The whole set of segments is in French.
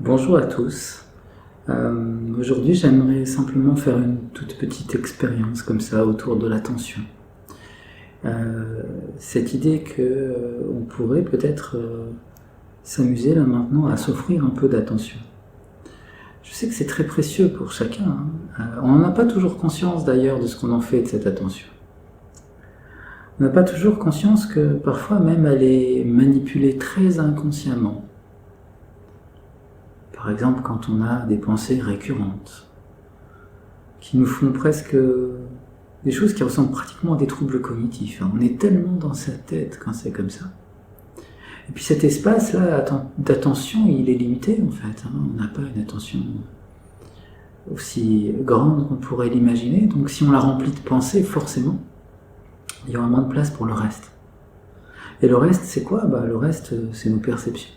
Bonjour à tous. Aujourd'hui, j'aimerais simplement faire une toute petite expérience comme ça autour de l'attention. Cette idée que on pourrait peut-être s'amuser là maintenant à s'offrir un peu d'attention. Je sais que c'est très précieux pour chacun, hein. On n'en a pas toujours conscience d'ailleurs de ce qu'on en fait de cette attention. On n'a pas toujours conscience que parfois même elle est manipulée très inconsciemment. Par exemple, quand on a des pensées récurrentes, qui nous font presque des choses qui ressemblent pratiquement à des troubles cognitifs. On est tellement dans sa tête quand c'est comme ça. Et puis cet espace-là d'attention, il est limité en fait. On n'a pas une attention aussi grande qu'on pourrait l'imaginer. Donc si on la remplit de pensées, forcément, il y aura moins de place pour le reste. Et le reste, c'est quoi ? Le reste, c'est nos perceptions.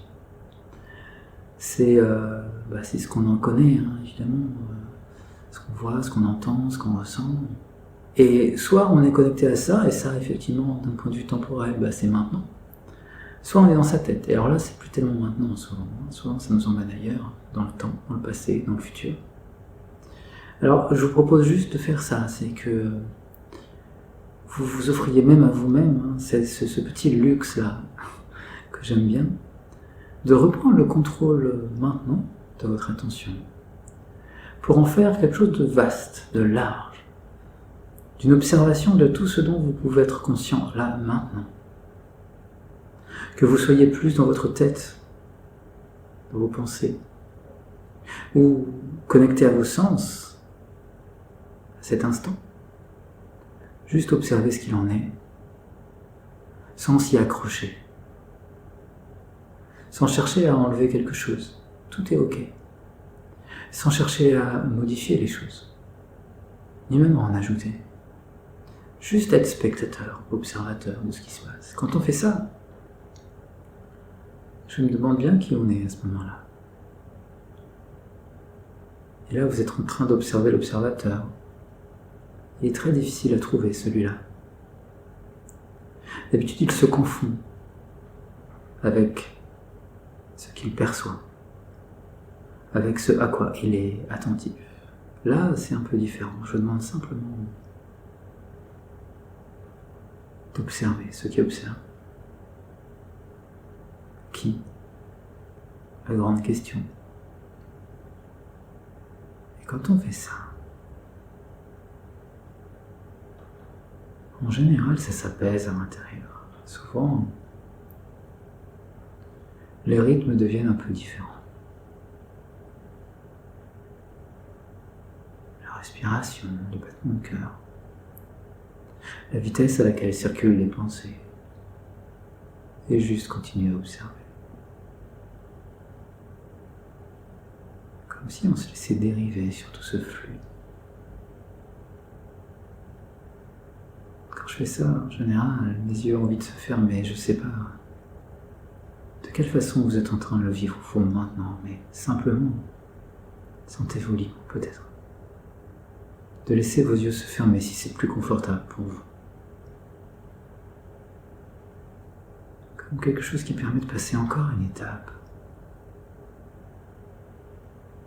C'est ce qu'on en connaît, évidemment. Ce qu'on voit, ce qu'on entend, ce qu'on ressent. Et soit on est connecté à ça, et ça, effectivement, d'un point de vue temporel, c'est maintenant. Soit on est dans sa tête. Et alors là, c'est plus tellement maintenant, souvent. Souvent, ça nous emmène ailleurs, dans le temps, dans le passé, dans le futur. Alors, je vous propose juste de faire ça. C'est que vous vous offriez même à vous-même, ce petit luxe-là, que j'aime bien, de reprendre le contrôle maintenant de votre attention, pour en faire quelque chose de vaste, de large, d'une observation de tout ce dont vous pouvez être conscient, là, maintenant. Que vous soyez plus dans votre tête, dans vos pensées, ou connecté à vos sens, à cet instant. Juste observer ce qu'il en est, sans s'y accrocher, sans chercher à enlever quelque chose. Tout est ok. Sans chercher à modifier les choses, ni même à en ajouter. Juste être spectateur, observateur de ce qui se passe. Quand on fait ça, je me demande bien qui on est à ce moment-là. Et là, vous êtes en train d'observer l'observateur. Il est très difficile à trouver, celui-là. D'habitude, il se confond avec ce qu'il perçoit, avec ce à quoi il est attentif. Là, c'est un peu différent. Je demande simplement d'observer ce qui observe. Qui ? La grande question. Et quand on fait ça, en général, ça s'apaise à l'intérieur. Souvent, les rythmes deviennent un peu différents. La respiration, le battement de cœur, la vitesse à laquelle circulent les pensées, et juste continuer à observer. Comme si on se laissait dériver sur tout ce flux. Quand je fais ça, en général, mes yeux ont envie de se fermer, je sais pas de quelle façon vous êtes en train de le vivre au fond maintenant, mais simplement, sentez-vous libre, peut-être. De laisser vos yeux se fermer si c'est plus confortable pour vous. Comme quelque chose qui permet de passer encore une étape.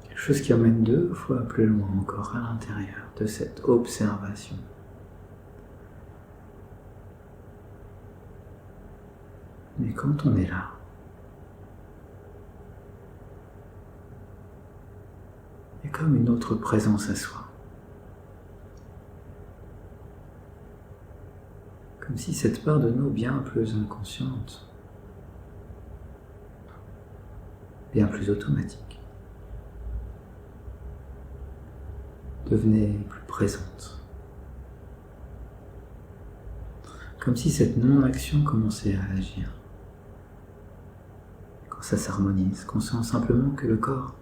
Quelque chose qui emmène 2 fois plus loin encore à l'intérieur de cette observation. Mais quand on est là, il y a comme une autre présence à soi. Comme si cette part de nous bien plus inconsciente, bien plus automatique, devenait plus présente. Comme si cette non-action commençait à agir. Quand ça s'harmonise, qu'on sent simplement que le corps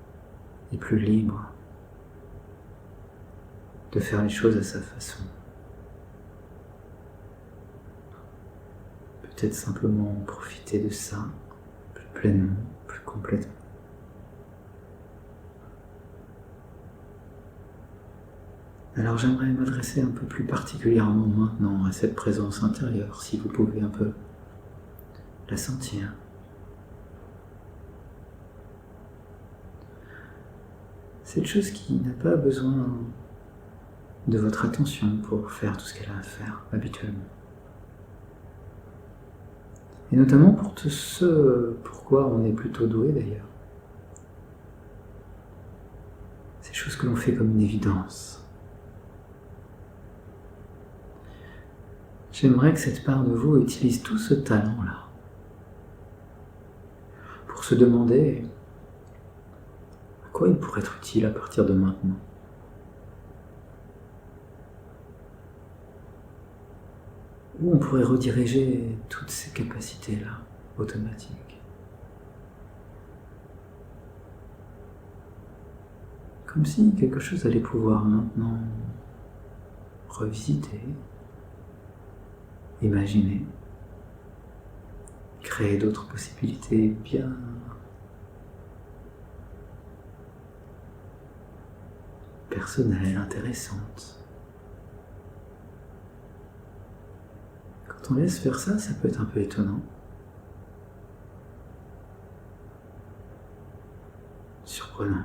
est plus libre de faire les choses à sa façon. Peut-être simplement profiter de ça plus pleinement, plus complètement. Alors j'aimerais m'adresser un peu plus particulièrement maintenant à cette présence intérieure, si vous pouvez un peu la sentir. Cette chose qui n'a pas besoin de votre attention pour faire tout ce qu'elle a à faire habituellement. Et notamment pour tout ce pourquoi on est plutôt doué d'ailleurs. Ces choses que l'on fait comme une évidence. J'aimerais que cette part de vous utilise tout ce talent-là pour se demander à quoi il pourrait être utile à partir de maintenant. Où on pourrait rediriger toutes ces capacités-là, automatiques. Comme si quelque chose allait pouvoir maintenant revisiter, imaginer, créer d'autres possibilités bien personnelles, intéressantes. Quand on laisse faire ça, ça peut être un peu étonnant. Surprenant.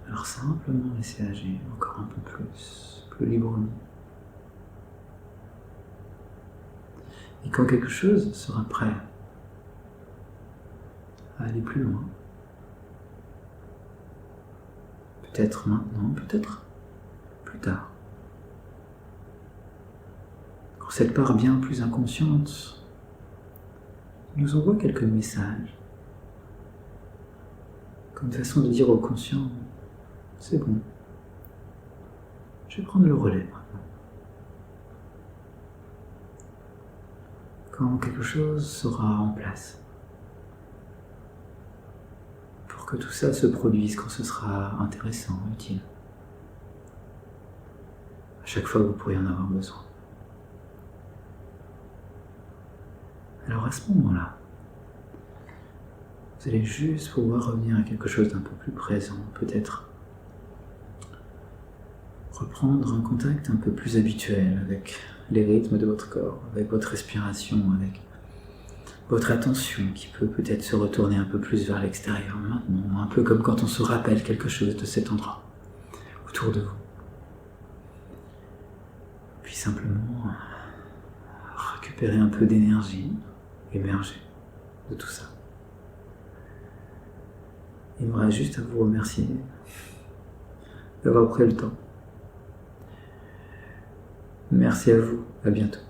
Alors simplement laisser agir encore un peu plus librement. Et quand quelque chose sera prêt à aller plus loin, peut-être maintenant, peut-être plus tard, quand cette part bien plus inconsciente nous envoie quelques messages, comme façon de dire au conscient, c'est bon, je vais prendre le relais maintenant. Quand quelque chose sera en place, pour que tout ça se produise quand ce sera intéressant, utile. À chaque fois que vous pourriez en avoir besoin. Alors à ce moment-là, vous allez juste pouvoir revenir à quelque chose d'un peu plus présent, peut-être reprendre un contact un peu plus habituel avec les rythmes de votre corps, avec votre respiration, avec votre attention qui peut peut-être se retourner un peu plus vers l'extérieur maintenant, un peu comme quand on se rappelle quelque chose de cet endroit autour de vous. Puis simplement récupérer un peu d'énergie, émerger de tout ça. Il me reste juste à vous remercier d'avoir pris le temps. Merci à vous, à bientôt.